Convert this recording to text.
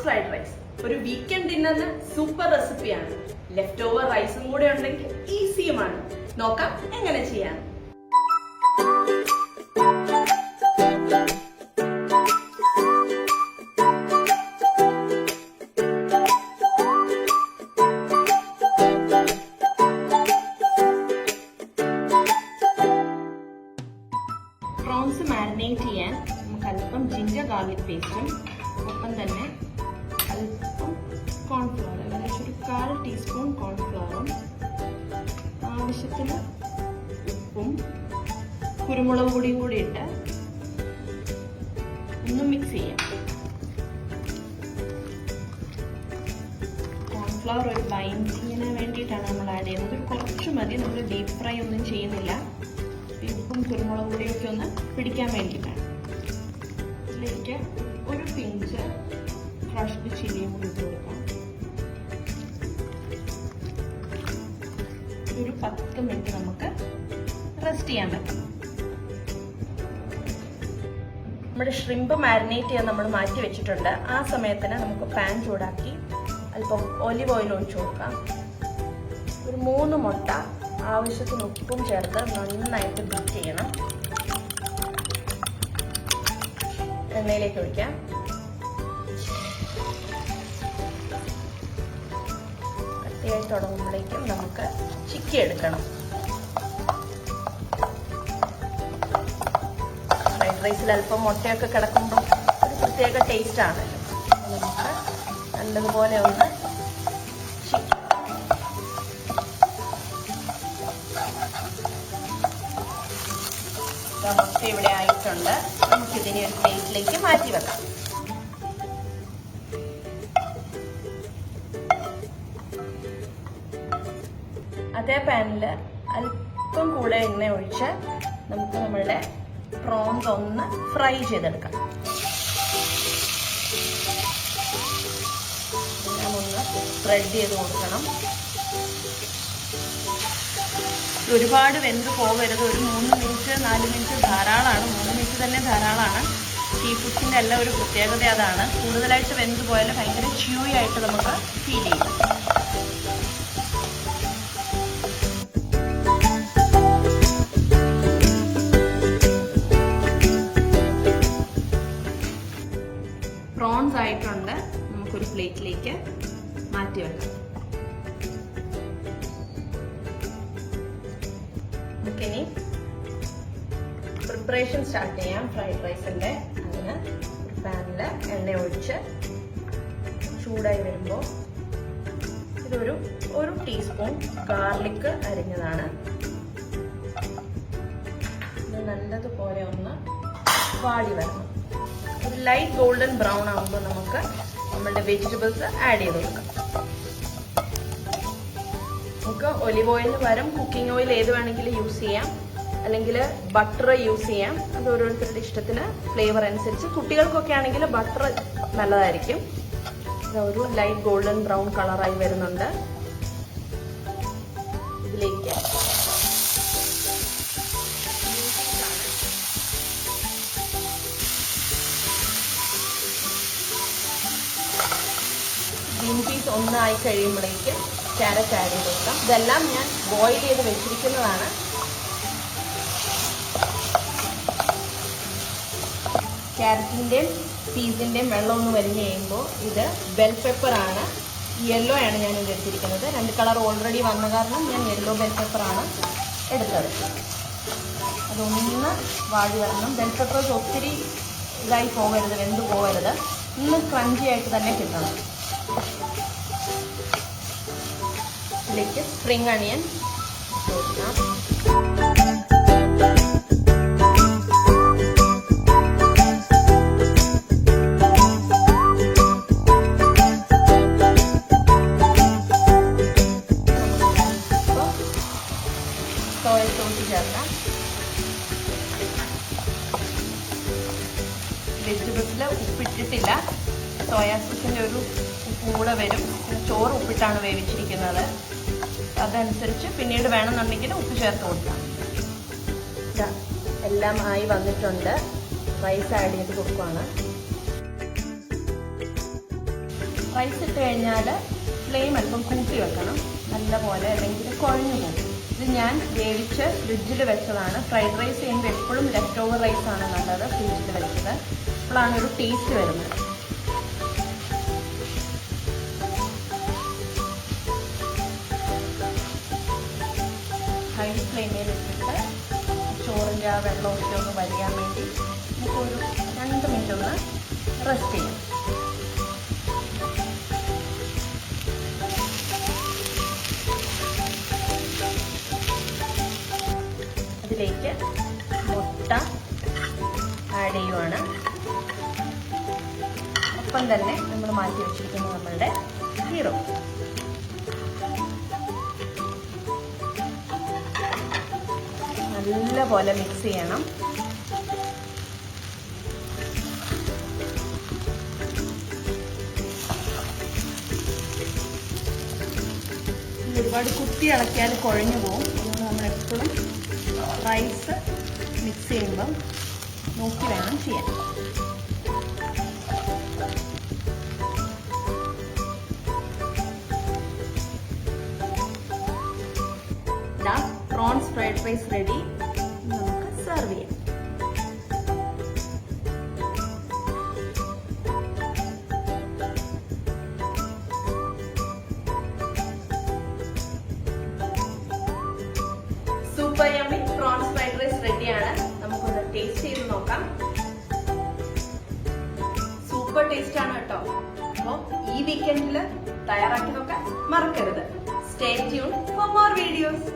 Fried rice ഒരു weekend ഡിന്നറിന് super റെസിപ്പിയാണ്. Left over റൈസും കൂടെ ഉണ്ടെങ്കിൽ ഈസിയുമാണ്. നോക്കാം എങ്ങനെ ചെയ്യാം. പ്രോൺസ് മാരിനേറ്റ് ചെയ്യാൻ നമുക്ക് അല്പം ജിഞ്ചർ ഗാർലിക് പേസ്റ്റും ഒപ്പം തന്നെ അല്പം കോൺഫ്ലവർ, ഏകദേശം ഒരു 1/4 ടീസ്പൂൺ കോൺഫ്ലവറും ആവശ്യത്തിന് ഉപ്പും കുരുമുളക് പൊടിയും കൂടി ഇട്ട് ഒന്ന് മിക്സ് ചെയ്യാം. കോൺഫ്ലവർ ഒരു ബൈൻഡിങ്ങിന് വേണ്ടിയിട്ടാണ് നമ്മൾ ആഡ് ചെയ്യുന്നത്. കുറച്ച് മതി, നമ്മൾ ഡീപ് ഫ്രൈ ഒന്നും ചെയ്യുന്നില്ല. ഉപ്പും കുരുമുളക് പൊടിയൊക്കെ ഒന്ന് പിടിക്കാൻ വേണ്ടിയിട്ടാണ്. ഇതിലേക്ക് ഒരു പിഞ്ച് ക്രഷ്ഡ് ചില്ലിയും കൂടി ഇട്ട് കൊടുക്കാം. ഒരു 10 മിനിറ്റ് നമുക്ക് റെസ്റ്റ് ചെയ്യാൻ പറ്റും. നമ്മുടെ ഷ്രിമ്പ് മാരിനേറ്റ് ചെയ്യാൻ നമ്മൾ മാറ്റി വെച്ചിട്ടുണ്ട്. ആ സമയത്തിന് നമുക്ക് പാൻ ചൂടാക്കി അല്പം ഒലിവ് ഓയിൽ ഒഴിച്ചു കൊടുക്കാം. ഒരു 3 മുട്ട ആവശ്യത്തിന് ഉപ്പും ചേർത്ത് നന്നായിട്ട് ബീറ്റ് ചെയ്യണം. എണ്ണയിലേക്ക് ഒഴിക്കാം. കട്ടിയായി തുടങ്ങുമ്പോഴേക്കും നമുക്ക് ചിക്കി എടുക്കണം. ഫ്രൈഡ് റൈസിൽ അല്പം മുട്ടയൊക്കെ കിടക്കുമ്പോൾ ഒരു പ്രത്യേക ടേസ്റ്റ് ആണല്ലോ. നമുക്ക് നല്ലതുപോലെ ഒന്ന് മുട്ട ഇവിടെ ആയിട്ടുണ്ട്. നമുക്കിതിനെ ഒരു പ്ലേറ്റിലേക്ക് മാറ്റി വെക്കാം. അതേ പാനിൽ അല്പം കൂടെ എണ്ണ ഒഴിച്ച് നമുക്ക് നമ്മളുടെ പ്രോൺസ് ഒന്ന് ഫ്രൈ ചെയ്തെടുക്കാം. എല്ലാം ഒന്ന് സ്പ്രെഡ് ചെയ്ത് കൊടുക്കണം. ഒരുപാട് വെന്ത് പോകരുത്. ഒരു 3 മിനിറ്റ് 4 മിനിറ്റ് ധാരാളമാണ്. 3 മിനിറ്റ് തന്നെ ധാരാളമാണ്. സീ ഫുഡ്സിൻ്റെ എല്ലാം ഒരു പ്രത്യേകത അതാണ്. കൂടുതലായിട്ട് വെന്ത് പോയാൽ ഭയങ്കര ച്യൂയി ആയിട്ട് നമുക്ക് ഫീൽ ചെയ്യും. പ്രോൺസ് ആയിട്ടുണ്ട്. നമുക്കൊരു പ്ലേറ്റിലേക്ക് മാറ്റി വെക്കാം. നമുക്കിനി പ്രിപ്പറേഷൻ സ്റ്റാർട്ട് ചെയ്യാം. ഫ്രൈഡ് റൈസിൻ്റെ അതിന് ഒരു പാനിൽ എണ്ണ ഒഴിച്ച് ചൂടായി വരുമ്പോൾ ഒരു ടീസ്പൂൺ ഗാർലിക് അരിഞ്ഞതാണ്. ഇത് നല്ലതുപോലെ ഒന്ന് വാടി വരണം. ഒരു ലൈറ്റ് ഗോൾഡൻ ബ്രൗൺ ആകുമ്പോൾ നമുക്ക് നമ്മളുടെ വെജിറ്റബിൾസ് ആഡ് ചെയ്ത് കൊടുക്കാം. നമുക്ക് ഒലിവ് ഓയിലിന് പകരം കുക്കിംഗ് ഓയിൽ ഏത് വേണമെങ്കിലും യൂസ് ചെയ്യാം, അല്ലെങ്കിൽ ബട്ടർ യൂസ് ചെയ്യാം. അത് ഓരോരുത്തരുടെ ഇഷ്ടത്തിന് ഫ്ലേവർ അനുസരിച്ച്. കുട്ടികൾക്കൊക്കെ ആണെങ്കിൽ ബട്ടർ നല്ലതായിരിക്കും. ഒരു ലൈറ്റ് ഗോൾഡൻ ബ്രൗൺ കളറായി വരുന്നുണ്ട്. ഇതിലേക്ക് ഗ്രീൻ പീസ് ഒന്നായി കഴിയുമ്പോഴേക്ക് ക്യാരറ്റ് ആഡ് ചെയ്ത് കൊടുക്കാം. ഇതെല്ലാം ഞാൻ ബോയിൽ ചെയ്ത് വെച്ചിരിക്കുന്നതാണ്. ക്യാരറ്റിൻ്റെയും പീസിൻ്റെയും വെള്ളം ഒന്ന് വലിഞ്ഞ് കഴിയുമ്പോൾ ഇത് ബെൽ പെപ്പറാണ്. യെല്ലോ ആണ് ഞാൻ ഇത് എടുത്തിരിക്കുന്നത്. 2 കളർ ഓൾറെഡി വന്ന കാരണം ഞാൻ യെല്ലോ ബെൽ പെപ്പറാണ് എടുത്തത്. അതൊന്ന് വാടി വരണം. ബെൽ പെപ്പേഴ്സ് ഒത്തിരി ഇതായി പോകരുത്, വെന്ത് പോകരുത്. ഒന്ന് ക്രഞ്ചി ആയിട്ട് തന്നെ കിട്ടണം. ഇതിലേക്ക് സ്പ്രിംഗ് അണിയൻ കൊടുക്കാം. സോയ സോസ് ചേർക്കാം. വെജിറ്റബിൾസിൽ ഉപ്പിട്ടിട്ടില്ല. സോയാ സോസിൻ്റെ ഒരു ഉപ്പും കൂടെ വരും. ചോറ് ഉപ്പിട്ടാണ് വേവിച്ചിരിക്കുന്നത്. അതനുസരിച്ച് പിന്നീട് വേണമെന്നുണ്ടെങ്കിൽ ഉപ്പ് ചേർത്ത് കൊടുക്കാം. എല്ലാം ആയി വന്നിട്ടുണ്ട്. റൈസ് ആഡ് ചെയ്ത് കൊടുക്കുകയാണ്. റൈസ് ഇട്ട് കഴിഞ്ഞാൽ ഫ്ലെയിം അല്പം കൂട്ടി വെക്കണം നല്ലപോലെ, അല്ലെങ്കിൽ കുഴഞ്ഞു പോകും. ഇത് ഞാൻ വേവിച്ച് ഫ്രിഡ്ജിൽ വെച്ചതാണ്. ഫ്രൈഡ് റൈസ് ചെയ്യുമ്പോൾ എപ്പോഴും ലെഫ്റ്റ് ഓവർ റൈസാണ് നല്ലത്, ഫ്രിഡ്ജിൽ വെച്ചത്. അപ്പോഴാണ് ഒരു ടേസ്റ്റ് വരുന്നത്. ഹൈ ഫ്ലെയിമിൽ ഇട്ടിട്ട് ചോറിൻ്റെ ആ വെള്ളമൊക്കെ ഒന്ന് വലിയാൻ വേണ്ടി നമുക്കൊരു 2 മിനിറ്റ് ഒന്ന് റെസ്റ്റ് ചെയ്യാം. അതിലേക്ക് മുട്ട ആഡ് ചെയ്യുവാണ്. ഒപ്പം തന്നെ നമ്മൾ മാറ്റി വെച്ചിരിക്കുന്നത് നമ്മളുടെ ഹീറോ. നല്ലപോലെ മിക്സ് ചെയ്യണം. ഒരുപാട് കുത്തി ഇളക്കിയാൽ കുഴഞ്ഞു പോകും. അതുകൊണ്ട് നമ്മളെപ്പോഴും റൈസ് മിക്സ് ചെയ്യുമ്പം നോക്കി വേണം ചെയ്യാൻ. Prawns fried rice ready. നമുക്ക് സെർവ് ചെയ്യാം. Super yummy prawns fried rice റെഡിയാണ്. നമുക്കൊന്ന് ടേസ്റ്റ് ചെയ്ത് നോക്കാം. സൂപ്പർ ടേസ്റ്റ് ആണ് കേട്ടോ. അപ്പോൾ ഈ വീക്കെൻഡിൽ തയ്യാറാക്കി നോക്കാൻ മറക്കരുത്. Stay tune for more videos.